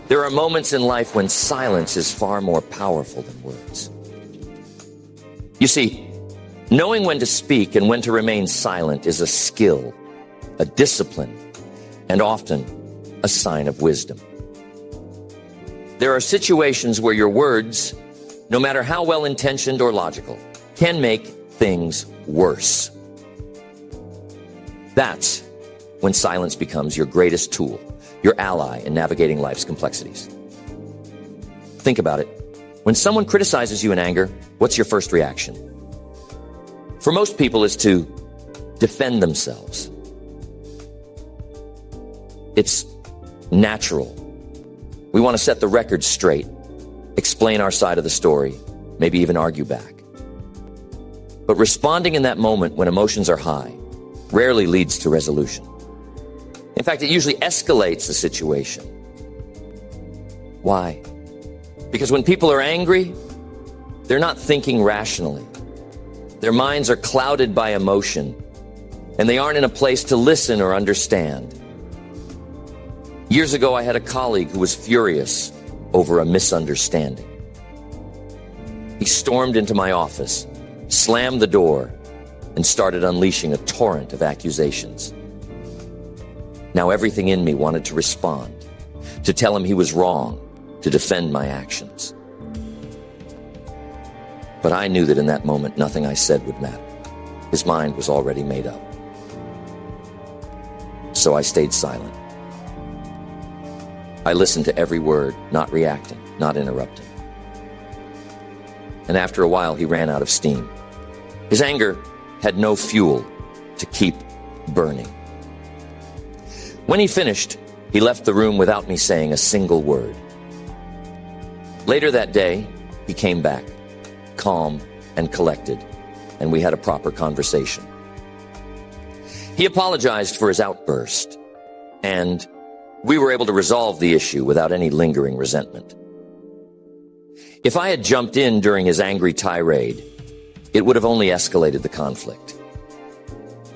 There are moments in life when silence is far more powerful than words. You see, knowing when to speak and when to remain silent is a skill, a discipline, and often a sign of wisdom. There are situations where your words, no matter how well-intentioned or logical, can make things worse. That's when silence becomes your greatest tool, your ally in navigating life's complexities. Think about it. When someone criticizes you in anger, what's your first reaction? For most people, is to defend themselves. It's natural. We want to set the record straight, explain our side of the story, maybe even argue back. But responding in that moment when emotions are high rarely leads to resolution. In fact, it usually escalates the situation. Why? Because when people are angry, they're not thinking rationally. Their minds are clouded by emotion, and they aren't in a place to listen or understand. Years ago, I had a colleague who was furious over a misunderstanding. He stormed into my office, slammed the door, and started unleashing a torrent of accusations. Now everything in me wanted to respond, to tell him he was wrong, to defend my actions. But I knew that in that moment, nothing I said would matter. His mind was already made up. So I stayed silent. I listened to every word, not reacting, not interrupting. And after a while, he ran out of steam. His anger had no fuel to keep burning. When he finished, he left the room without me saying a single word. Later that day, he came back, calm and collected, and we had a proper conversation. He apologized for his outburst, and we were able to resolve the issue without any lingering resentment. If I had jumped in during his angry tirade, it would have only escalated the conflict.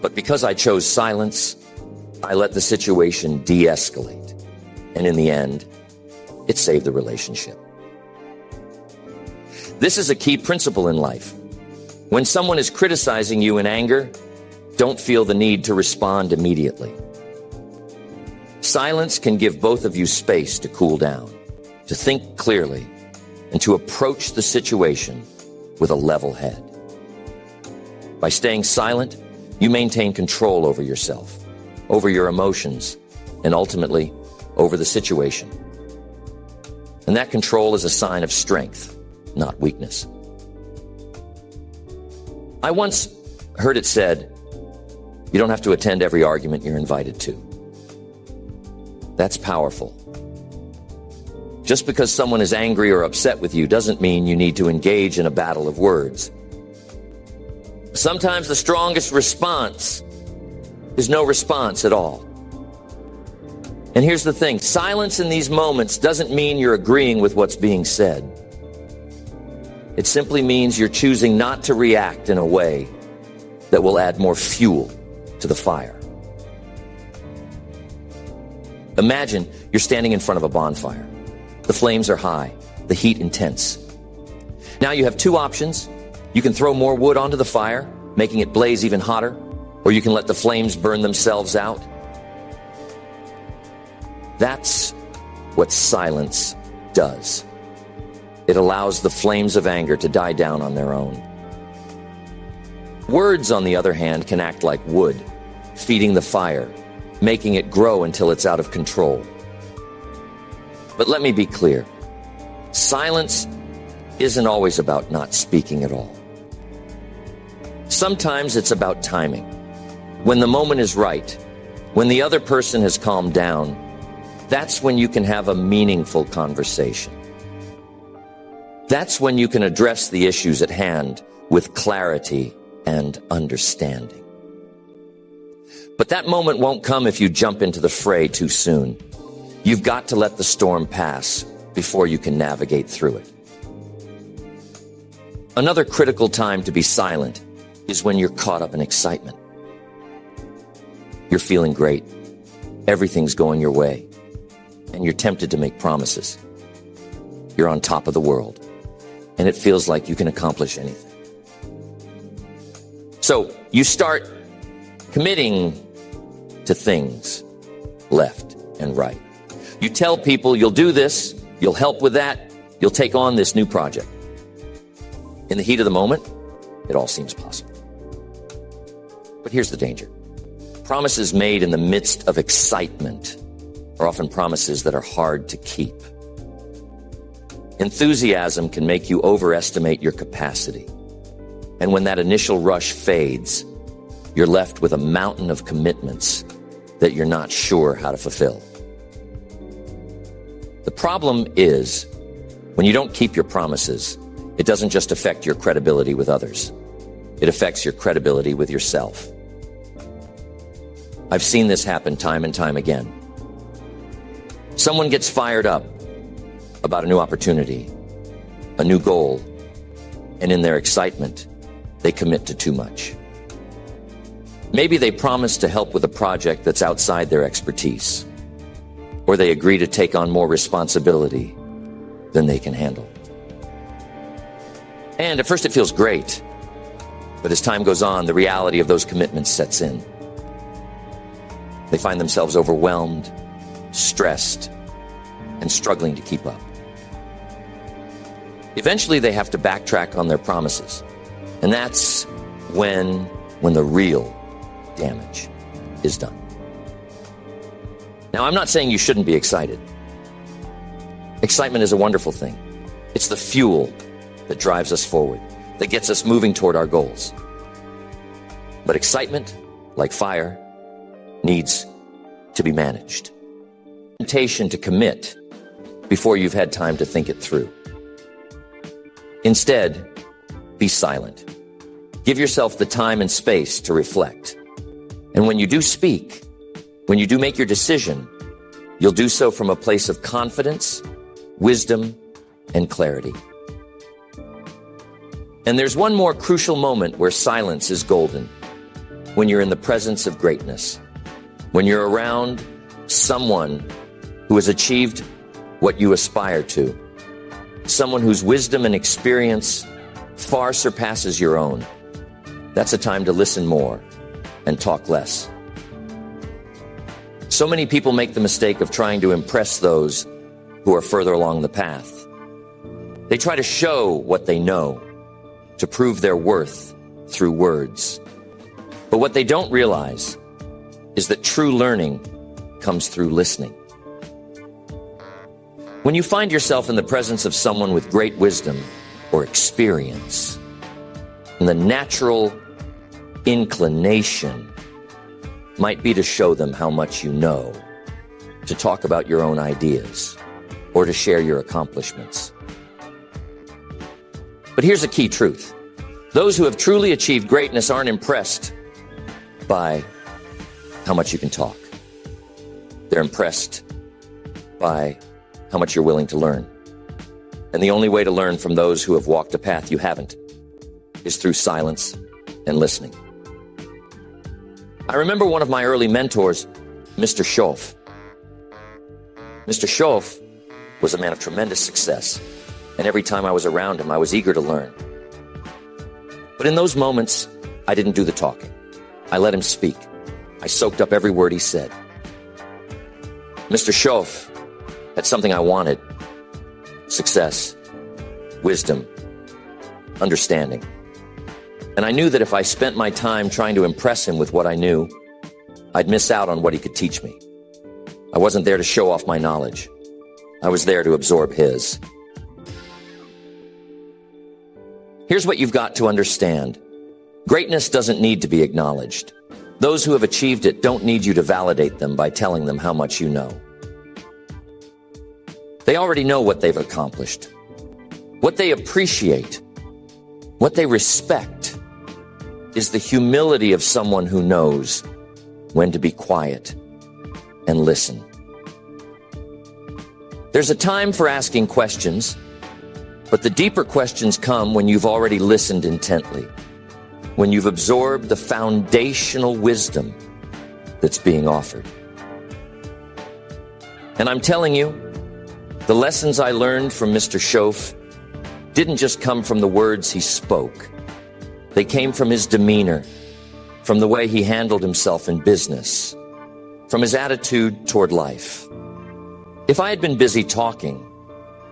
But because I chose silence, I let the situation de-escalate. And in the end, it saved the relationship. This is a key principle in life. When someone is criticizing you in anger, don't feel the need to respond immediately. Silence can give both of you space to cool down, to think clearly, and to approach the situation with a level head. By staying silent, you maintain control over yourself, over your emotions, and ultimately, over the situation. And that control is a sign of strength, not weakness. I once heard it said, you don't have to attend every argument you're invited to. That's powerful. Just because someone is angry or upset with you doesn't mean you need to engage in a battle of words. Sometimes the strongest response is no response at all. And here's the thing, silence in these moments doesn't mean you're agreeing with what's being said. It simply means you're choosing not to react in a way that will add more fuel to the fire. Imagine you're standing in front of a bonfire. The flames are high, the heat intense. Now you have two options. You can throw more wood onto the fire, making it blaze even hotter, or you can let the flames burn themselves out. That's what silence does. It allows the flames of anger to die down on their own. Words, on the other hand, can act like wood, feeding the fire, making it grow until it's out of control. But let me be clear. Silence isn't always about not speaking at all. Sometimes it's about timing. When the moment is right, when the other person has calmed down, that's when you can have a meaningful conversation. That's when you can address the issues at hand with clarity and understanding. But that moment won't come if you jump into the fray too soon. You've got to let the storm pass before you can navigate through it. Another critical time to be silent is when you're caught up in excitement. You're feeling great. Everything's going your way. and you're tempted to make promises. You're on top of the world, and it feels like you can accomplish anything. So you start committing to things left and right. You tell people you'll do this, you'll help with that, you'll take on this new project. In the heat of the moment, it all seems possible. But here's the danger. Promises made in the midst of excitement are often promises that are hard to keep. Enthusiasm can make you overestimate your capacity. And when that initial rush fades, you're left with a mountain of commitments that you're not sure how to fulfill. The problem is, when you don't keep your promises, it doesn't just affect your credibility with others. It affects your credibility with yourself. I've seen this happen time and time again. Someone gets fired up about a new opportunity, a new goal, and in their excitement, they commit to too much. Maybe they promise to help with a project that's outside their expertise, or they agree to take on more responsibility than they can handle. And at first it feels great, but as time goes on, the reality of those commitments sets in. They find themselves overwhelmed, stressed, and struggling to keep up. Eventually, they have to backtrack on their promises. And that's when the real damage is done. Now, I'm not saying you shouldn't be excited. Excitement is a wonderful thing. It's the fuel that drives us forward, that gets us moving toward our goals. But excitement, like fire, needs to be managed. Temptation to commit before you've had time to think it through. Instead, be silent. Give yourself the time and space to reflect. And when you do speak, when you do make your decision, you'll do so from a place of confidence, wisdom, and clarity. And there's one more crucial moment where silence is golden. When you're in the presence of greatness. When you're around someone who has achieved what you aspire to. Someone whose wisdom and experience far surpasses your own. That's a time to listen more and talk less. So many people make the mistake of trying to impress those who are further along the path. They try to show what they know, to prove their worth through words. But what they don't realize is that true learning comes through listening. When you find yourself in the presence of someone with great wisdom or experience, and the natural inclination might be to show them how much you know, to talk about your own ideas, or to share your accomplishments. But here's a key truth. Those who have truly achieved greatness aren't impressed by how much you can talk. They're impressed by how much you're willing to learn. And the only way to learn from those who have walked a path you haven't is through silence and listening. I remember one of my early mentors, Mr. Schoff. Mr. Schoff was a man of tremendous success, and every time I was around him, I was eager to learn. But in those moments, I didn't do the talking. I let him speak. I soaked up every word he said. Mr. Schoff had something I wanted: success, wisdom, understanding. And I knew that if I spent my time trying to impress him with what I knew, I'd miss out on what he could teach me. I wasn't there to show off my knowledge. I was there to absorb his. Here's what you've got to understand. Greatness doesn't need to be acknowledged. Those who have achieved it don't need you to validate them by telling them how much you know. They already know what they've accomplished, what they appreciate, what they respect is the humility of someone who knows when to be quiet and listen. There's a time for asking questions, but the deeper questions come when you've already listened intently, when you've absorbed the foundational wisdom that's being offered. And I'm telling you, the lessons I learned from Mr. Schoaf didn't just come from the words he spoke. They came from his demeanor, from the way he handled himself in business, from his attitude toward life. If I had been busy talking,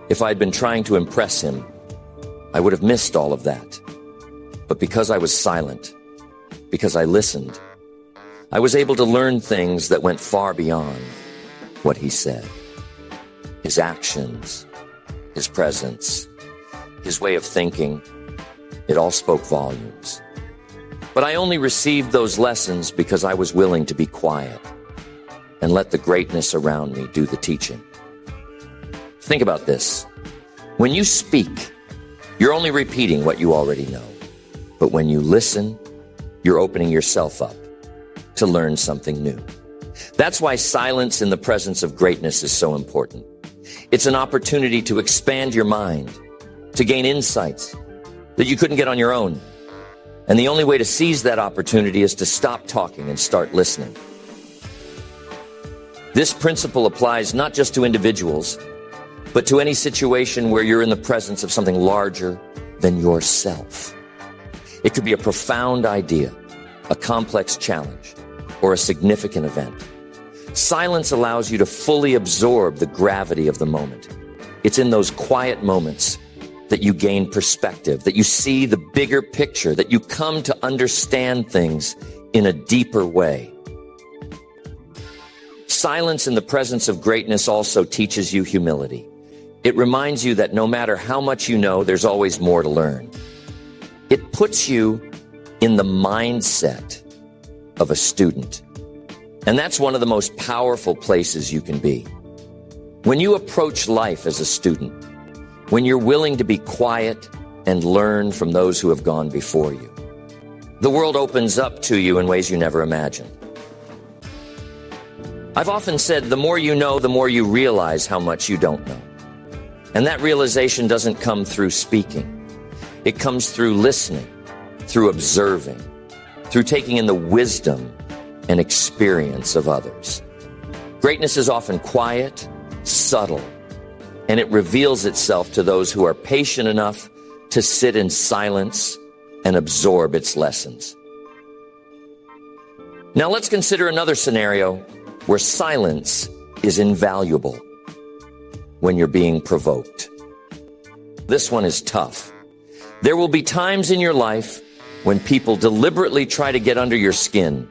if I had been trying to impress him, I would have missed all of that. But because I was silent, because I listened, I was able to learn things that went far beyond what he said. His actions, his presence, his way of thinking, it all spoke volumes. But I only received those lessons because I was willing to be quiet and let the greatness around me do the teaching. Think about this. When you speak, you're only repeating what you already know. But when you listen, you're opening yourself up to learn something new. That's why silence in the presence of greatness is so important. It's an opportunity to expand your mind, to gain insights that you couldn't get on your own. And the only way to seize that opportunity is to stop talking and start listening. This principle applies not just to individuals, but to any situation where you're in the presence of something larger than yourself. It could be a profound idea, a complex challenge, or a significant event. Silence allows you to fully absorb the gravity of the moment. It's in those quiet moments that you gain perspective, that you see the bigger picture, that you come to understand things in a deeper way. Silence in the presence of greatness also teaches you humility. It reminds you that no matter how much you know, there's always more to learn. It puts you in the mindset of a student. And that's one of the most powerful places you can be. When you approach life as a student, when you're willing to be quiet and learn from those who have gone before you, the world opens up to you in ways you never imagined. I've often said, the more you know, the more you realize how much you don't know. And that realization doesn't come through speaking. It comes through listening, through observing, through taking in the wisdom and experience of others. Greatness is often quiet, subtle, and it reveals itself to those who are patient enough to sit in silence and absorb its lessons. Now let's consider another scenario where silence is invaluable when you're being provoked. This one is tough. There will be times in your life when people deliberately try to get under your skin,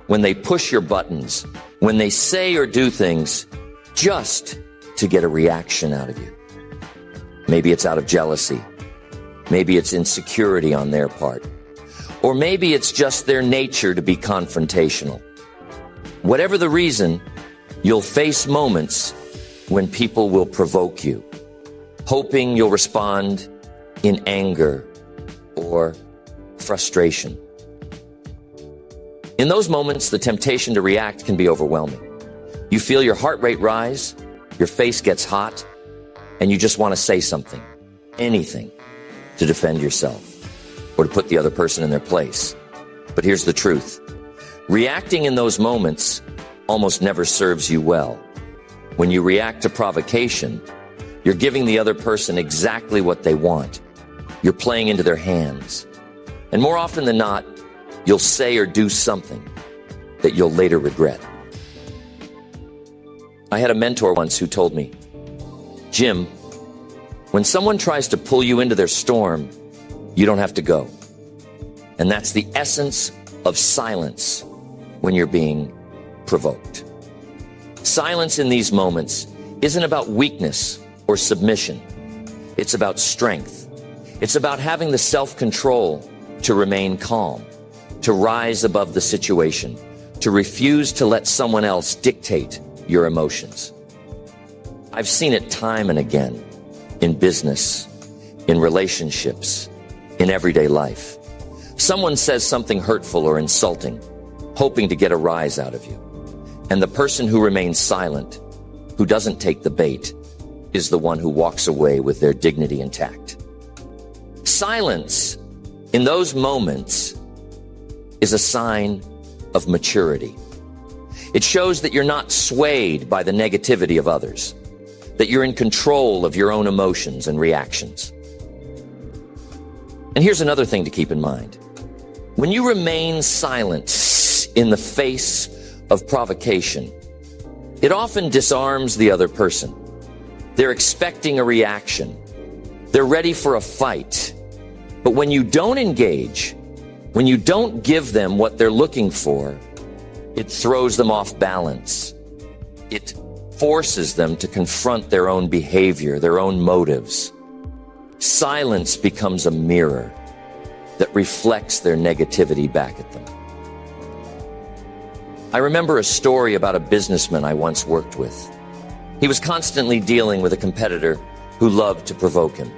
when they push your buttons, when they say or do things just to get a reaction out of you. Maybe it's out of jealousy. Maybe it's insecurity on their part. Or maybe it's just their nature to be confrontational. Whatever the reason, you'll face moments when people will provoke you, hoping you'll respond in anger or frustration. In those moments, the temptation to react can be overwhelming. You feel your heart rate rise, your face gets hot, and you just want to say something, anything, to defend yourself or to put the other person in their place. But here's the truth. Reacting in those moments almost never serves you well. When you react to provocation, you're giving the other person exactly what they want. You're playing into their hands. And more often than not, you'll say or do something that you'll later regret. I had a mentor once who told me, Jim, when someone tries to pull you into their storm, you don't have to go. And that's the essence of silence when you're being provoked. Silence in these moments isn't about weakness or submission. It's about strength. It's about having the self-control to remain calm, to rise above the situation, to refuse to let someone else dictate your emotions. I've seen it time and again in business, in relationships, in everyday life. Someone says something hurtful or insulting, hoping to get a rise out of you. And the person who remains silent, who doesn't take the bait, is the one who walks away with their dignity intact. Silence in those moments is a sign of maturity. It shows that you're not swayed by the negativity of others, that you're in control of your own emotions and reactions. And here's another thing to keep in mind. When you remain silent in the face of provocation, it often disarms the other person. They're expecting a reaction. They're ready for a fight. But when you don't engage, when you don't give them what they're looking for, it throws them off balance. It forces them to confront their own behavior, their own motives. Silence becomes a mirror that reflects their negativity back at them. I remember a story about a businessman I once worked with. He was constantly dealing with a competitor who loved to provoke him.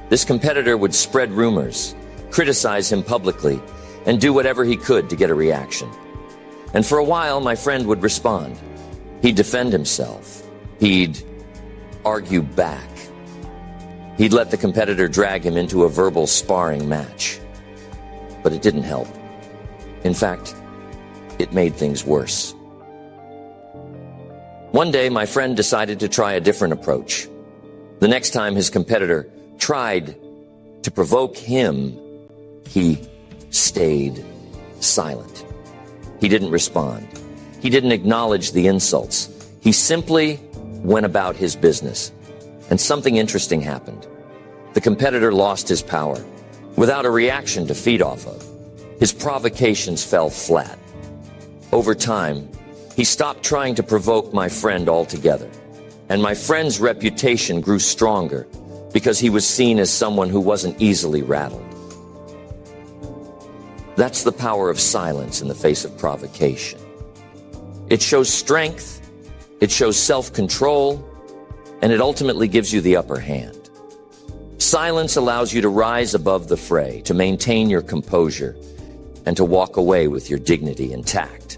This competitor would spread rumors, criticize him publicly, and do whatever he could to get a reaction. And for a while, my friend would respond. He'd defend himself. He'd argue back. He'd let the competitor drag him into a verbal sparring match. But it didn't help. In fact, it made things worse. One day, my friend decided to try a different approach. The next time his competitor tried to provoke him, he stayed silent. He didn't respond. He didn't acknowledge the insults. He simply went about his business. And something interesting happened. The competitor lost his power without a reaction to feed off of. His provocations fell flat. Over time, he stopped trying to provoke my friend altogether. And my friend's reputation grew stronger because he was seen as someone who wasn't easily rattled. That's the power of silence in the face of provocation. It shows strength, it shows self-control, and it ultimately gives you the upper hand. Silence allows you to rise above the fray, to maintain your composure, and to walk away with your dignity intact.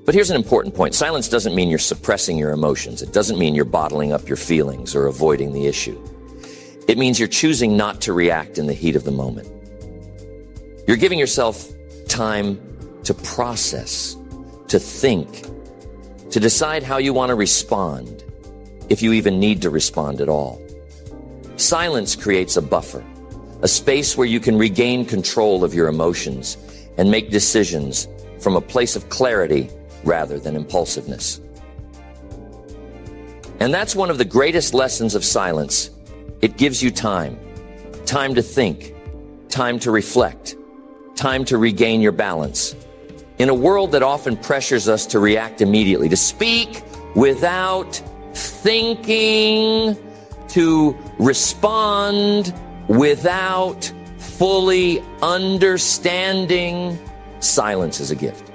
But here's an important point. Silence doesn't mean you're suppressing your emotions. It doesn't mean you're bottling up your feelings or avoiding the issue. It means you're choosing not to react in the heat of the moment. You're giving yourself time to process, to think, to decide how you want to respond, if you even need to respond at all. Silence creates a buffer, a space where you can regain control of your emotions and make decisions from a place of clarity rather than impulsiveness. And that's one of the greatest lessons of silence. It gives you time to think, time to reflect, time to regain your balance. In a world that often pressures us to react immediately, to speak without thinking, to respond without fully understanding, silence is a gift.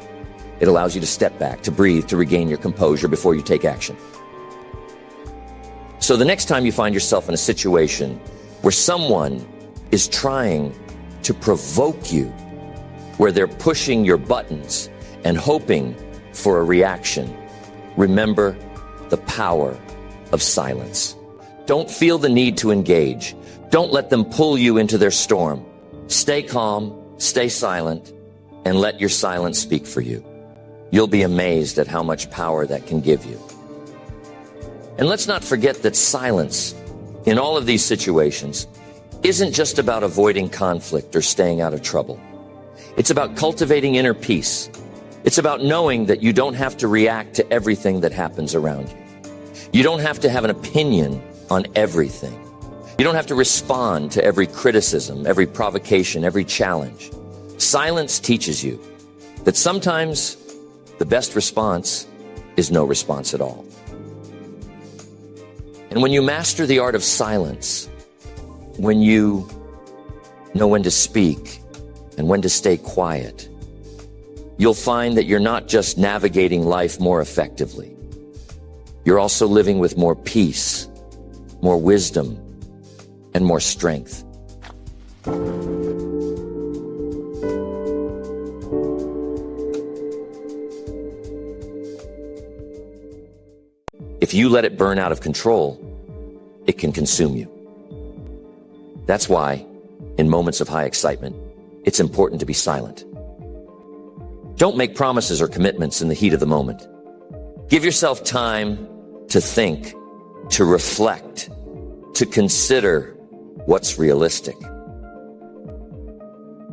It allows you to step back, to breathe, to regain your composure before you take action. So the next time you find yourself in a situation where someone is trying to provoke you, where they're pushing your buttons and hoping for a reaction, remember the power of silence. Don't feel the need to engage. Don't let them pull you into their storm. Stay calm, stay silent, and let your silence speak for you. You'll be amazed at how much power that can give you. And let's not forget that silence in all of these situations isn't just about avoiding conflict or staying out of trouble. It's about cultivating inner peace. It's about knowing that you don't have to react to everything that happens around you. You don't have to have an opinion on everything. You don't have to respond to every criticism, every provocation, every challenge. Silence teaches you that sometimes the best response is no response at all. And when you master the art of silence, when you know when to speak and when to stay quiet, you'll find that you're not just navigating life more effectively. You're also living with more peace, more wisdom, and more strength. If you let it burn out of control, it can consume you. That's why, in moments of high excitement, it's important to be silent. Don't make promises or commitments in the heat of the moment. Give yourself time to think, to reflect, to consider what's realistic.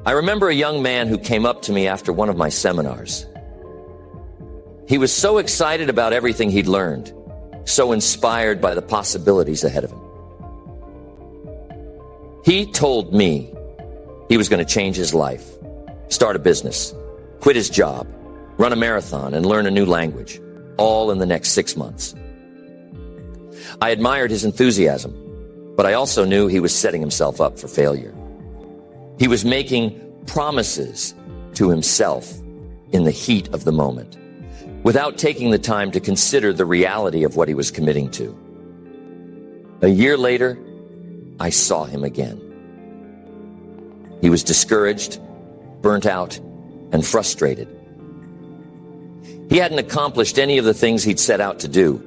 I remember a young man who came up to me after one of my seminars. He was so excited about everything he'd learned, so inspired by the possibilities ahead of him. He told me he was going to change his life, start a business, quit his job, run a marathon, and learn a new language, all in the next 6 months. I admired his enthusiasm, but I also knew he was setting himself up for failure. He was making promises to himself in the heat of the moment, without taking the time to consider the reality of what he was committing to. A year later, I saw him again. He was discouraged, burnt out, and frustrated. He hadn't accomplished any of the things he'd set out to do,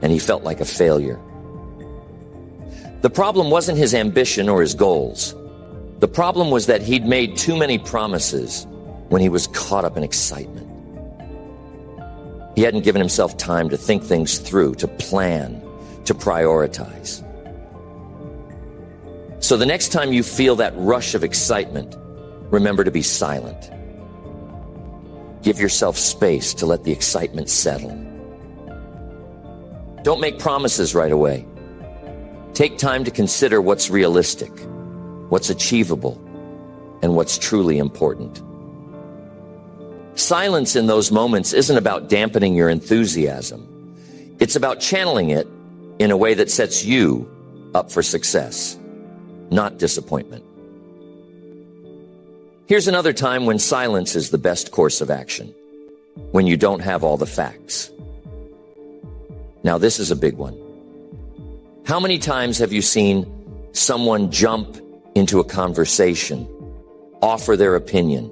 and he felt like a failure. The problem wasn't his ambition or his goals. The problem was that he'd made too many promises when he was caught up in excitement. He hadn't given himself time to think things through, to plan, to prioritize. So the next time you feel that rush of excitement, remember to be silent. Give yourself space to let the excitement settle. Don't make promises right away. Take time to consider what's realistic, what's achievable, and what's truly important. Silence in those moments isn't about dampening your enthusiasm. It's about channeling it in a way that sets you up for success, not disappointment. Here's another time when silence is the best course of action, when you don't have all the facts. Now, this is a big one. How many times have you seen someone jump into a conversation, offer their opinion,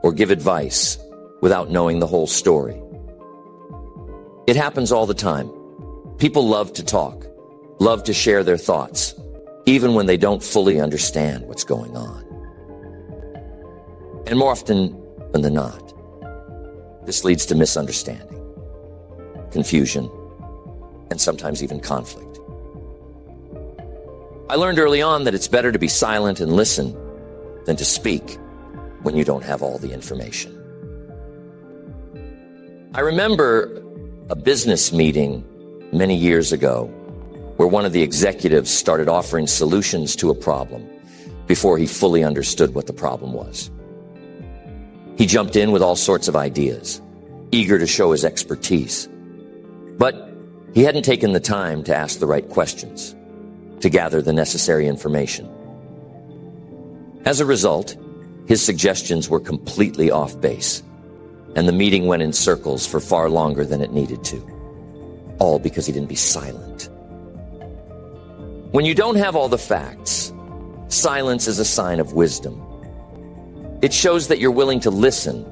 or give advice without knowing the whole story? It happens all the time. People love to talk, love to share their thoughts, even when they don't fully understand what's going on. And more often than not, this leads to misunderstanding, confusion, and sometimes even conflict. I learned early on that it's better to be silent and listen than to speak when you don't have all the information. I remember a business meeting many years ago where one of the executives started offering solutions to a problem before he fully understood what the problem was. He jumped in with all sorts of ideas, eager to show his expertise. But he hadn't taken the time to ask the right questions, to gather the necessary information. As a result, his suggestions were completely off base, and the meeting went in circles for far longer than it needed to, all because he didn't be silent. When you don't have all the facts, silence is a sign of wisdom. It shows that you're willing to listen,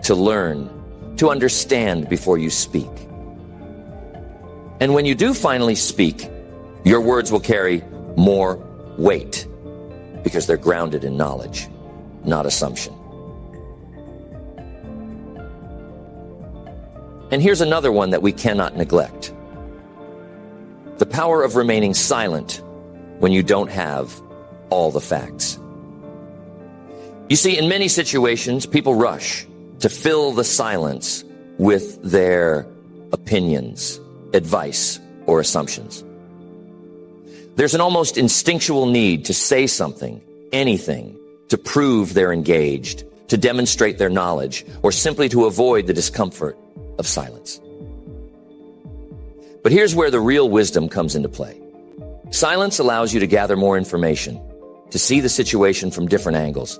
to learn, to understand before you speak. And when you do finally speak, your words will carry more weight because they're grounded in knowledge, not assumption. And here's another one that we cannot neglect. The power of remaining silent when you don't have all the facts. You see, in many situations, people rush to fill the silence with their opinions, advice, or assumptions. There's an almost instinctual need to say something, anything, to prove they're engaged, to demonstrate their knowledge, or simply to avoid the discomfort of silence. But here's where the real wisdom comes into play. Silence allows you to gather more information, to see the situation from different angles,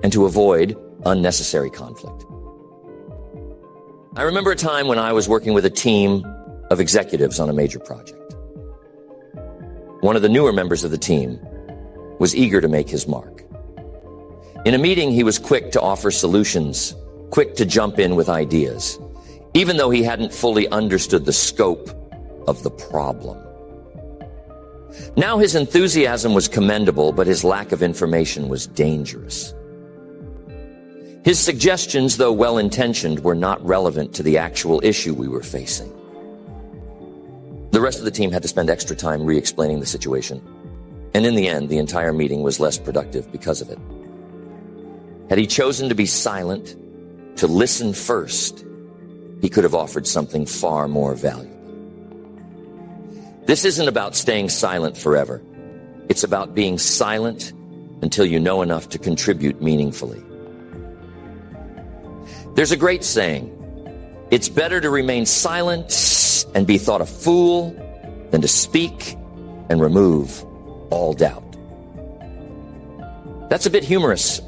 and to avoid unnecessary conflict. I remember a time when I was working with a team of executives on a major project. One of the newer members of the team was eager to make his mark. In a meeting, he was quick to offer solutions, quick to jump in with ideas, even though he hadn't fully understood the scope of the problem. Now his enthusiasm was commendable, but his lack of information was dangerous. His suggestions, though well-intentioned, were not relevant to the actual issue we were facing. The rest of the team had to spend extra time re-explaining the situation, and in the end, the entire meeting was less productive because of it. Had he chosen to be silent, to listen first, he could have offered something far more valuable. This isn't about staying silent forever. It's about being silent until you know enough to contribute meaningfully. There's a great saying, it's better to remain silent and be thought a fool than to speak and remove all doubt. That's a bit humorous,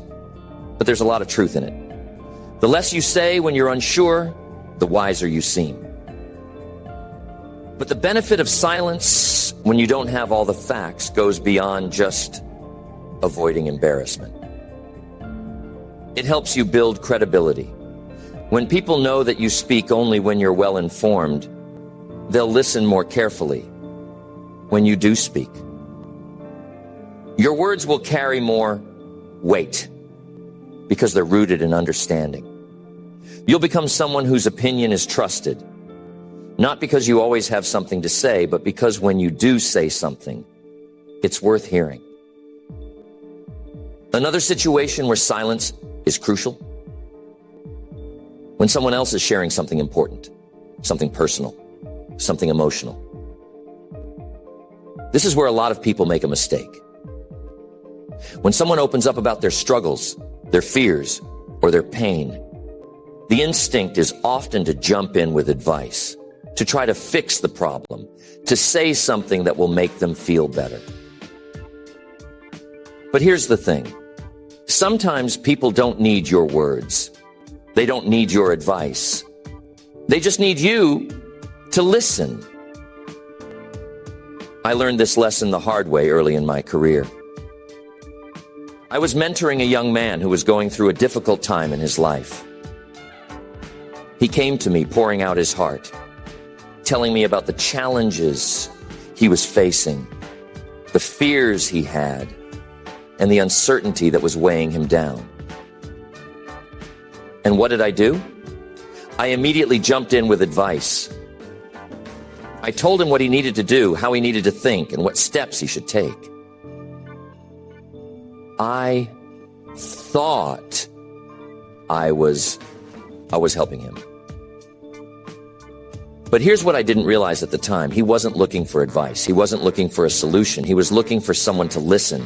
but there's a lot of truth in it. The less you say when you're unsure, the wiser you seem. But the benefit of silence when you don't have all the facts goes beyond just avoiding embarrassment. It helps you build credibility. When people know that you speak only when you're well informed, they'll listen more carefully when you do speak. Your words will carry more weight because they're rooted in understanding. You'll become someone whose opinion is trusted, not because you always have something to say, but because when you do say something, it's worth hearing. Another situation where silence is crucial: when someone else is sharing something important, something personal, something emotional. This is where a lot of people make a mistake. When someone opens up about their struggles, their fears, or their pain, the instinct is often to jump in with advice, to try to fix the problem, to say something that will make them feel better. But here's the thing. Sometimes people don't need your words. They don't need your advice. They just need you to listen. I learned this lesson the hard way early in my career. I was mentoring a young man who was going through a difficult time in his life. He came to me pouring out his heart, telling me about the challenges he was facing, the fears he had, and the uncertainty that was weighing him down. And what did I do? I immediately jumped in with advice. I told him what he needed to do, how he needed to think, and what steps he should take. I thought I was helping him. But here's what I didn't realize at the time. He wasn't looking for advice. He wasn't looking for a solution. He was looking for someone to listen,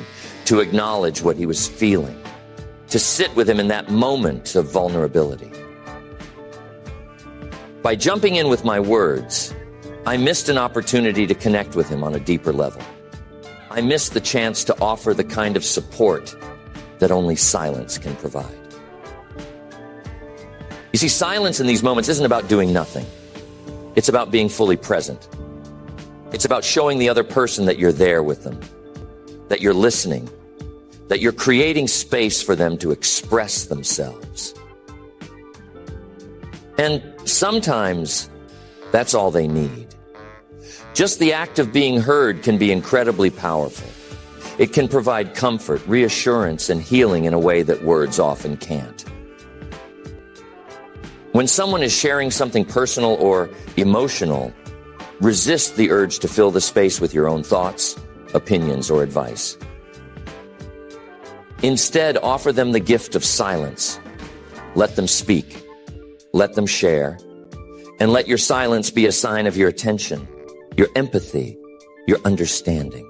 to acknowledge what he was feeling, to sit with him in that moment of vulnerability. By jumping in with my words, I missed an opportunity to connect with him on a deeper level. I missed the chance to offer the kind of support that only silence can provide. You see, silence in these moments isn't about doing nothing. It's about being fully present. It's about showing the other person that you're there with them, that you're listening, that you're creating space for them to express themselves. And sometimes that's all they need. Just the act of being heard can be incredibly powerful. It can provide comfort, reassurance, and healing in a way that words often can't. When someone is sharing something personal or emotional, resist the urge to fill the space with your own thoughts, opinions, or advice. Instead, offer them the gift of silence. Let them speak. Let them share. And let your silence be a sign of your attention, your empathy, your understanding.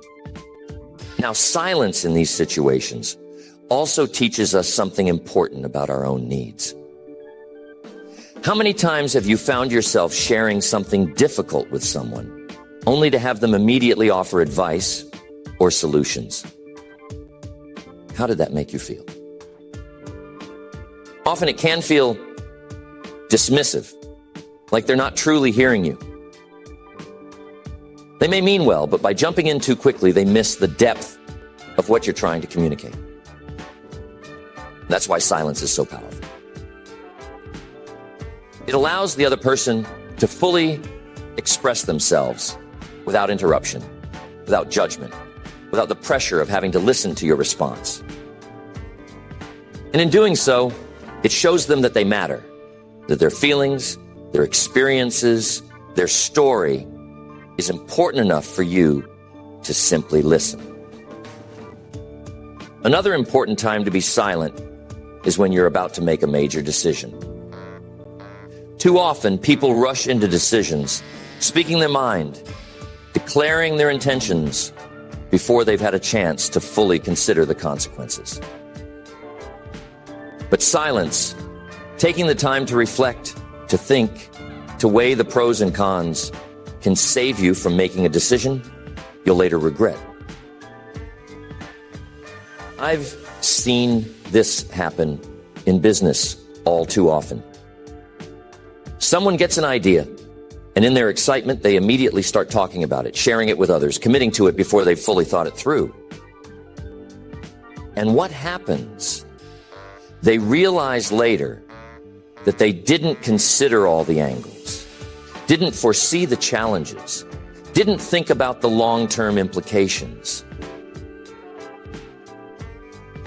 Now, silence in these situations also teaches us something important about our own needs. How many times have you found yourself sharing something difficult with someone, only to have them immediately offer advice or solutions? How did that make you feel? Often it can feel dismissive, like they're not truly hearing you. They may mean well, but by jumping in too quickly, they miss the depth of what you're trying to communicate. That's why silence is so powerful. It allows the other person to fully express themselves without interruption, without judgment, without the pressure of having to listen to your response. And in doing so, It shows them that they matter, that their feelings, their experiences, their story is important enough for you to simply listen. Another important time to be silent is when you're about to make a major decision. Too often, people rush into decisions, speaking their mind, declaring their intentions before they've had a chance to fully consider the consequences. But silence, taking the time to reflect, to think, to weigh the pros and cons, can save you from making a decision you'll later regret. I've seen this happen in business all too often. Someone gets an idea, and in their excitement, they immediately start talking about it, sharing it with others, committing to it before they've fully thought it through. And what happens? They realize later that they didn't consider all the angles, didn't foresee the challenges, didn't think about the long-term implications.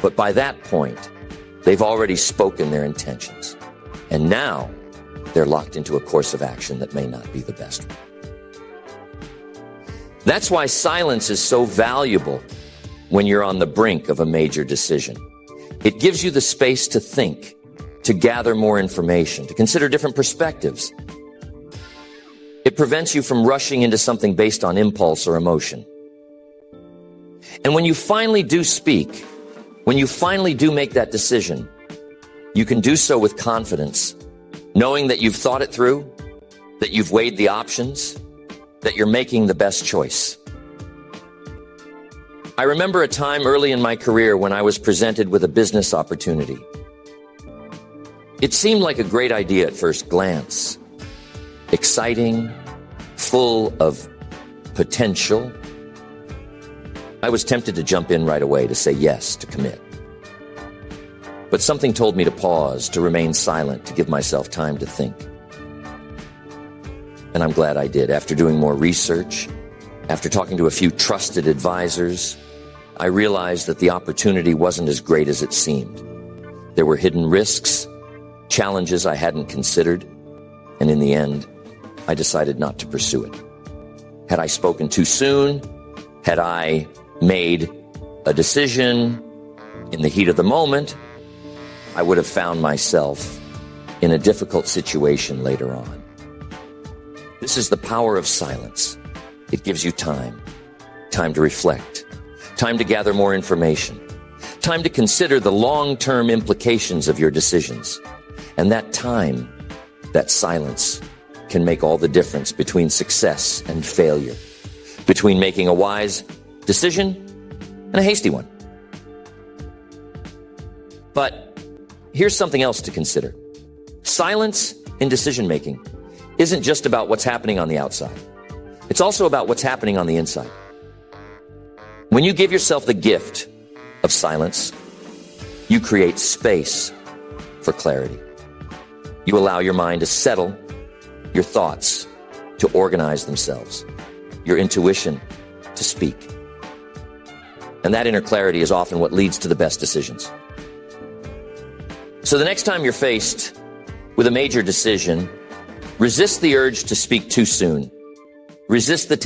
But by that point, they've already spoken their intentions. And now they're locked into a course of action that may not be the best one. That's why silence is so valuable when you're on the brink of a major decision. It gives you the space to think, to gather more information, to consider different perspectives. It prevents you from rushing into something based on impulse or emotion. And when you finally do speak, when you finally do make that decision, you can do so with confidence, knowing that you've thought it through, that you've weighed the options, that you're making the best choice. I remember a time early in my career when I was presented with a business opportunity. It seemed like a great idea at first glance. Exciting, full of potential. I was tempted to jump in right away, to say yes, to commit. But something told me to pause, to remain silent, to give myself time to think. And I'm glad I did. After doing more research, after talking to a few trusted advisors, I realized that the opportunity wasn't as great as it seemed. There were hidden risks, challenges I hadn't considered, and in the end, I decided not to pursue it. Had I spoken too soon? Had I made a decision in the heat of the moment? I would have found myself in a difficult situation later on. This is the power of silence. It gives you time to reflect, time to gather more information, time to consider the long-term implications of your decisions. And that time, that silence, can make all the difference between success and failure, between making a wise decision and a hasty one. But here's something else to consider. Silence in decision-making isn't just about what's happening on the outside. It's also about what's happening on the inside. When you give yourself the gift of silence, you create space for clarity. You allow your mind to settle, your thoughts to organize themselves, your intuition to speak. And that inner clarity is often what leads to the best decisions. So the next time you're faced with a major decision, resist the urge to speak too soon. Resist the temptation